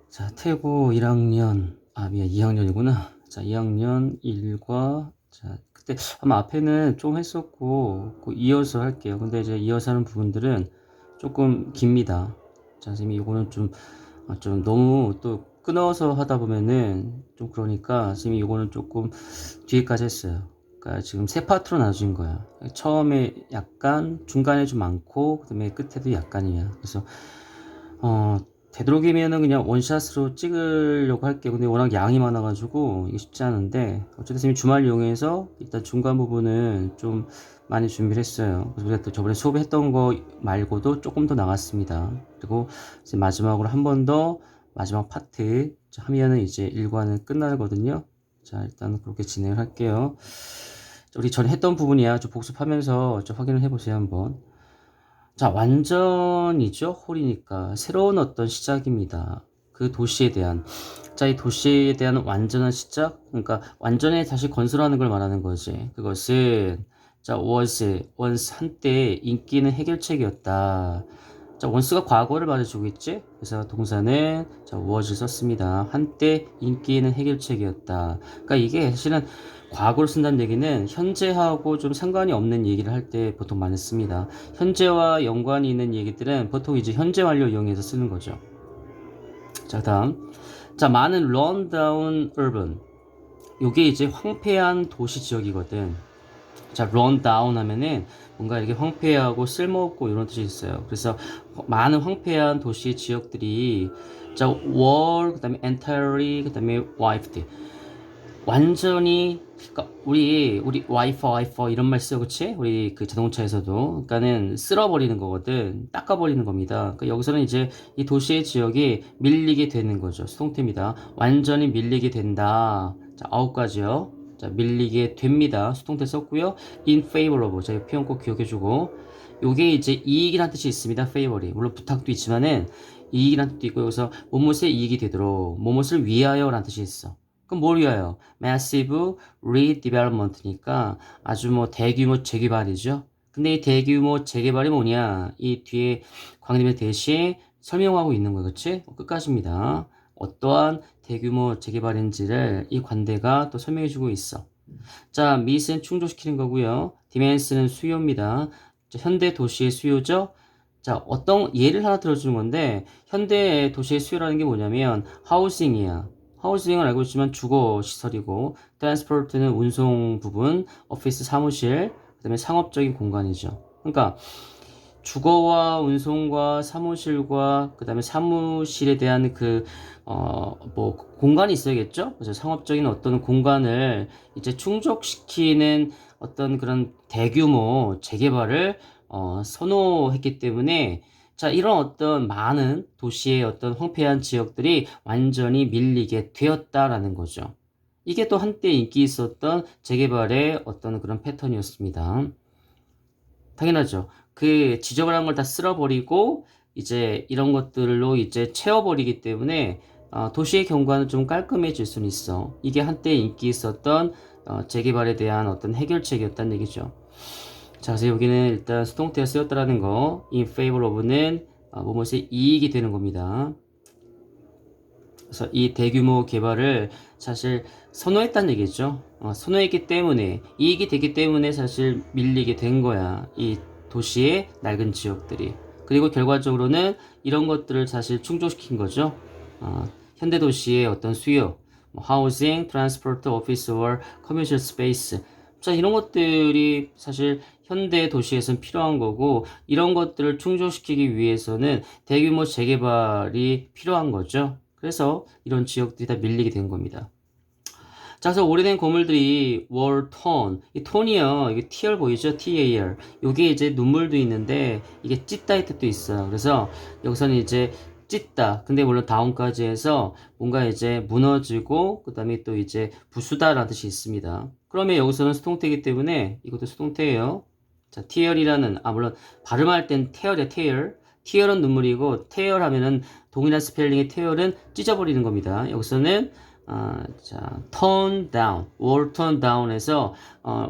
자, 태고 1학년, 미안, 2학년이구나. 자, 2학년 1과, 자, 그때 아마 앞에는 좀 했었고, 이어서 할게요. 근데 이제 이어서 하는 부분들은 조금 깁니다. 자, 선생님이 이거는 좀 너무 또 끊어서 하다 보면은 좀 그러니까, 선생님이 이거는 조금 뒤에까지 했어요. 그러니까 지금 세 파트로 나눠진 거야. 처음에 약간, 중간에 좀 많고, 그 다음에 끝에도 약간이야. 그래서 되도록이면은 그냥 원샷으로 찍으려고 할게요. 근데 워낙 양이 많아가지고 이게 쉽지 않은데, 어쨌든 선생님이 주말 이용해서 일단 중간 부분은 좀 많이 준비를 했어요. 그래서 우리가 또 저번에 수업했던 거 말고도 조금 더 나갔습니다. 그리고 이제 마지막으로 한 번 더 마지막 파트 하면은 이제 일과는 끝나거든요. 자, 일단 그렇게 진행을 할게요. 우리 전에 했던 부분이야. 좀 복습하면서 좀 확인을 해보세요, 한번. 자, 완전이죠. 홀이니까 새로운 어떤 시작입니다. 그 도시에 대한, 자, 이 도시에 대한 완전한 시작, 그러니까 완전히 다시 건설하는 걸 말하는 거지. 그것은 자, once 한때 인기 있는 해결책이었다. 자, once가 과거를 말해주고 있지. 그래서 동사는 자, was를 썼습니다. 한때 인기 있는 해결책이었다. 그러니까 이게 사실은 과거를 쓴다는 얘기는 현재하고 좀 상관이 없는 얘기를 할 때 보통 많이 씁니다. 현재와 연관이 있는 얘기들은 보통 이제 현재 완료 이용해서 쓰는 거죠. 자, 다음. 자, 많은 rundown urban. 요게 이제 황폐한 도시 지역이거든. 자, rundown 하면은 뭔가 이렇게 황폐하고 쓸모없고 이런 뜻이 있어요. 그래서 많은 황폐한 도시 지역들이 자, were, 그 다음에 entirely, 그 다음에 wiped. 완전히 그러니까 우리 와이퍼 이런 말 써요, 그치? 우리 그 자동차에서도 그러니까는 쓸어버리는 거거든, 닦아버리는 겁니다. 그러니까 여기서는 이제 이 도시의 지역이 밀리게 되는 거죠. 수동태입니다. 완전히 밀리게 된다. 자, 9가지요. 자, 밀리게 됩니다. 수동태 썼고요. in favor of, 자, 이 표현 꼭 기억해주고, 요게 이제 이익이라는 뜻이 있습니다. favor이 물론 부탁도 있지만은 이익이라는 뜻도 있고, 여기서 무엇에 이익이 되도록 무엇을 위하여라는 뜻이 있어. 그럼 뭘 위하여? Massive Redevelopment니까 아주 뭐 대규모 재개발이죠. 근데 이 대규모 재개발이 뭐냐? 이 뒤에 광림의 대신 설명하고 있는 거, 그치? 끝까지입니다. 어떠한 대규모 재개발인지를 이 관대가 또 설명해주고 있어. 자, 미스는 충족시키는 거고요. 디맨스는 수요입니다. 자, 현대 도시의 수요죠. 자, 어떤 예를 하나 들어주는 건데, 현대 도시의 수요라는 게 뭐냐면 하우싱이야. 하우싱은 알고 있지만 주거 시설이고, 트랜스포트는 운송 부분, 오피스 사무실, 그다음에 상업적인 공간이죠. 그러니까 주거와 운송과 사무실과 그다음에 사무실에 대한 뭐 공간이 있어야겠죠? 그래서 상업적인 어떤 공간을 이제 충족시키는 어떤 그런 대규모 재개발을 선호했기 때문에, 자, 이런 어떤 많은 도시의 어떤 황폐한 지역들이 완전히 밀리게 되었다라는 거죠. 이게 또 한때 인기 있었던 재개발의 어떤 그런 패턴이었습니다. 당연하죠. 그 지적을 한 걸 다 쓸어버리고 이제 이런 것들로 이제 채워버리기 때문에 도시의 경관은 좀 깔끔해질 수는 있어. 이게 한때 인기 있었던 재개발에 대한 어떤 해결책이었다는 얘기죠. 자, 그래서 여기는 일단 수동태가 쓰였다라는 거, in favor of는 무엇에 이익이 되는 겁니다. 그래서 이 대규모 개발을 사실 선호했다는 얘기죠. 선호했기 때문에, 이익이 되기 때문에 사실 밀리게 된 거야. 이 도시의 낡은 지역들이. 그리고 결과적으로는 이런 것들을 사실 충족시킨 거죠. 현대 도시의 어떤 수요, 뭐 housing, transport, office, or commercial space. 자, 이런 것들이 사실 현대 도시에서는 필요한 거고, 이런 것들을 충족시키기 위해서는 대규모 재개발이 필요한 거죠. 그래서 이런 지역들이 다 밀리게 된 겁니다. 자, 그래서 오래된 건물들이 were torn. 이 톤이요. 이게 tear 보이죠? TAR. 요게 이제 눈물도 있는데 이게 찢다의 뜻도 있어요. 그래서 여기서는 이제 찢다. 근데 물론 다운까지 해서 뭔가 이제 무너지고 그다음에 또 이제 부수다라는 뜻이 있습니다. 그러면 여기서는 수동태이기 때문에 이것도 수동태예요. 자, tear이라는 물론 발음할 땐 tear이야, tear. tear은 눈물이고 tear 하면은 동일한 스펠링의 tear은 찢어버리는 겁니다. 여기서는 자, turn down, wall turn down에서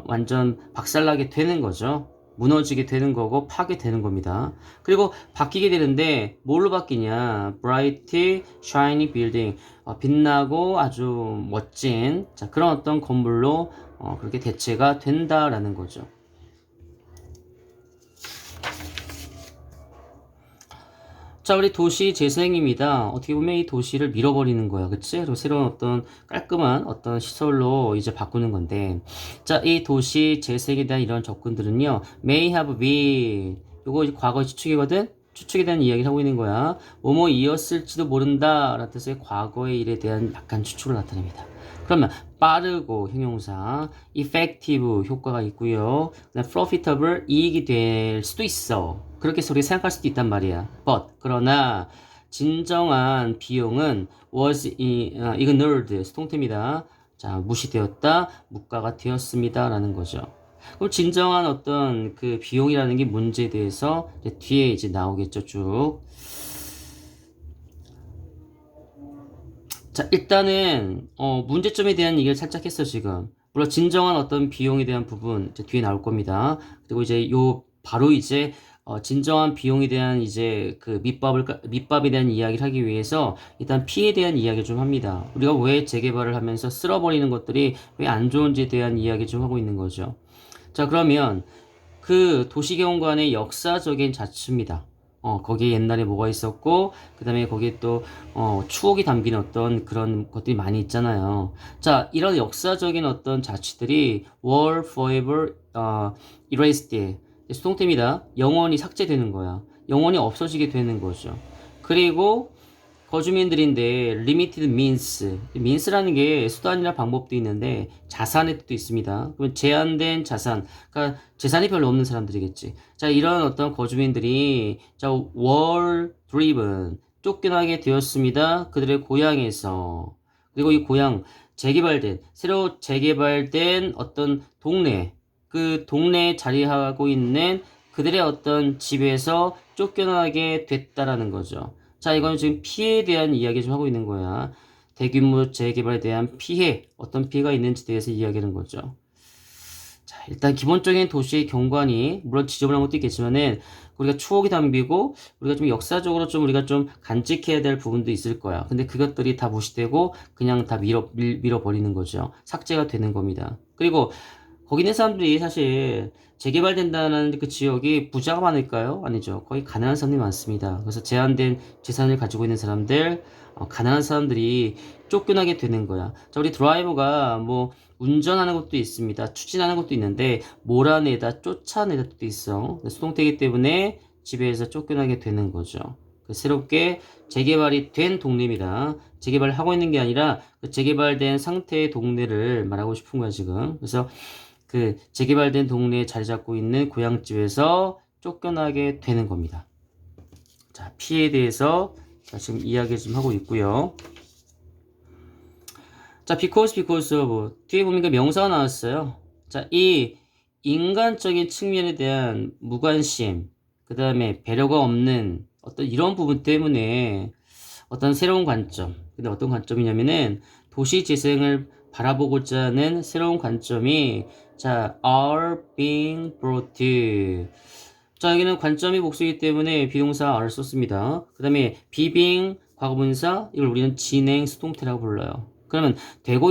완전 박살나게 되는 거죠. 무너지게 되는 거고 파괴되는 겁니다. 그리고 바뀌게 되는데 뭘로 바뀌냐? bright, shiny building. 빛나고 아주 멋진 자, 그런 어떤 건물로 그렇게 대체가 된다라는 거죠. 자, 우리 도시 재생입니다. 어떻게 보면 이 도시를 밀어버리는 거야. 그치? 그리고 새로운 어떤 깔끔한 어떤 시설로 이제 바꾸는 건데. 자, 이 도시 재생에 대한 이런 접근들은요. may have been. 요거 이제 과거 추측이거든? 추측에 대한 이야기를 하고 있는 거야. 뭐뭐이었을지도 모른다. 라는 뜻의 과거의 일에 대한 약간 추측을 나타냅니다. 그러면 빠르고 형용사, effective 효과가 있고요. 그다음 profitable 이익이 될 수도 있어. 그렇게 우리가 생각할 수도 있단 말이야. But 그러나 진정한 비용은 was ignored 수동태입니다. 자, 무시되었다, 묵과가 되었습니다라는 거죠. 그럼 진정한 어떤 그 비용이라는 게 문제에 대해서 이제 뒤에 이제 나오겠죠, 쭉. 자, 일단은 문제점에 대한 얘기를 살짝 했어 지금. 물론 진정한 어떤 비용에 대한 부분 이제 뒤에 나올 겁니다. 그리고 이제 요 바로 이제 진정한 비용에 대한 이제 그 밑밥에 대한 이야기를 하기 위해서 일단 피해에 대한 이야기 좀 합니다. 우리가 왜 재개발을 하면서 쓸어버리는 것들이 왜 안 좋은지에 대한 이야기 좀 하고 있는 거죠. 자, 그러면 그 도시경관의 역사적인 자치입니다. 거기에 옛날에 뭐가 있었고, 그 다음에 거기에 또, 추억이 담긴 어떤 그런 것들이 많이 있잖아요. 자, 이런 역사적인 어떤 자취들이 were forever, erased. 수동태입니다. 영원히 삭제되는 거야. 영원히 없어지게 되는 거죠. 그리고, 거주민들인데 limited means라는 게 수단이나 방법도 있는데 자산의 뜻도 있습니다. 그러면 제한된 자산, 그러니까 재산이 별로 없는 사람들이겠지. 자, 이런 어떤 거주민들이 자, were driven 쫓겨나게 되었습니다. 그들의 고향에서. 그리고 이 고향 새로 재개발된 어떤 동네, 그 동네에 자리하고 있는 그들의 어떤 집에서 쫓겨나게 됐다라는 거죠. 자, 이건 지금 피해에 대한 이야기 좀 하고 있는 거야. 대규모 재개발에 대한 피해, 어떤 피해가 있는지에 대해서 이야기하는 거죠. 자, 일단 기본적인 도시의 경관이, 물론 지저분한 것도 있겠지만은, 우리가 추억이 담기고, 우리가 좀 역사적으로 좀 우리가 좀 간직해야 될 부분도 있을 거야. 근데 그것들이 다 무시되고, 그냥 다 밀어버리는 거죠. 삭제가 되는 겁니다. 그리고, 거기 있는 사람들이 사실 재개발된다는 그 지역이 부자가 많을까요? 아니죠. 거의 가난한 사람들이 많습니다. 그래서 제한된 재산을 가지고 있는 사람들, 가난한 사람들이 쫓겨나게 되는 거야. 자, 우리 드라이버가 뭐 운전하는 것도 있습니다. 추진하는 것도 있는데 몰아내다, 쫓아내다 도 있어. 수동태이기 때문에 집에서 쫓겨나게 되는 거죠. 새롭게 재개발이 된 동네입니다. 재개발을 하고 있는 게 아니라 그 재개발된 상태의 동네를 말하고 싶은 거야, 지금. 그래서 그 재개발된 동네에 자리 잡고 있는 고향집에서 쫓겨나게 되는 겁니다. 자, 피해에 대해서 자, 지금 이야기 좀 하고 있고요. 자, because of 뒤에 보니까 명사가 나왔어요. 자, 이 인간적인 측면에 대한 무관심, 그 다음에 배려가 없는 어떤 이런 부분 때문에 어떤 새로운 관점. 근데 어떤 관점이냐면은 도시 재생을 바라보고자 하는 새로운 관점이 자, are being brought to. 자, 여기는 관점이 복수이기 때문에 비동사 are 썼습니다. 그 다음에 be being 과거분사 이걸 우리는 진행 수동태라고 불러요. 그러면 되고